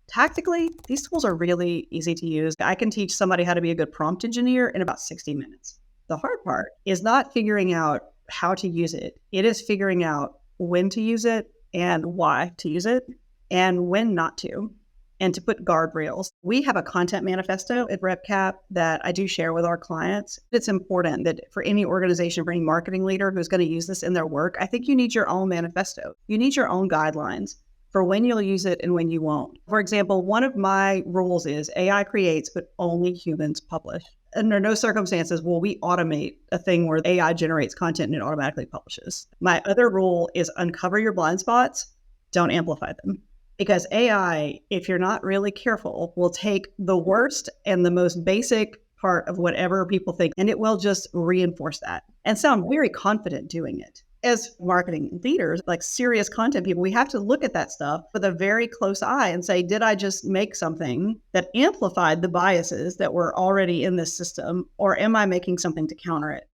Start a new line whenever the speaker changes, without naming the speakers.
Tactically, these tools are really easy to use. I can teach somebody how to be a good prompt engineer in about 60 minutes. The hard part is not figuring out how to use it. It is figuring out when to use it and why to use it and when not to, and to put guardrails. We have a content manifesto at RepCap that I do share with our clients. It's important that for any organization, for any marketing leader who's going to use this in their work, I think you need your own manifesto. You need your own guidelines for when you'll use it and when you won't. For example, one of my rules is AI creates, but only humans publish. Under no circumstances will we automate a thing where AI generates content and it automatically publishes. My other rule is uncover your blind spots, don't amplify them. Because AI, if you're not really careful, will take the worst and the most basic part of whatever people think, and it will just reinforce that and sound very confident doing it. As marketing leaders, like serious content people, we have to look at that stuff with a very close eye and say, did I just make something that amplified the biases that were already in this system, or am I making something to counter it?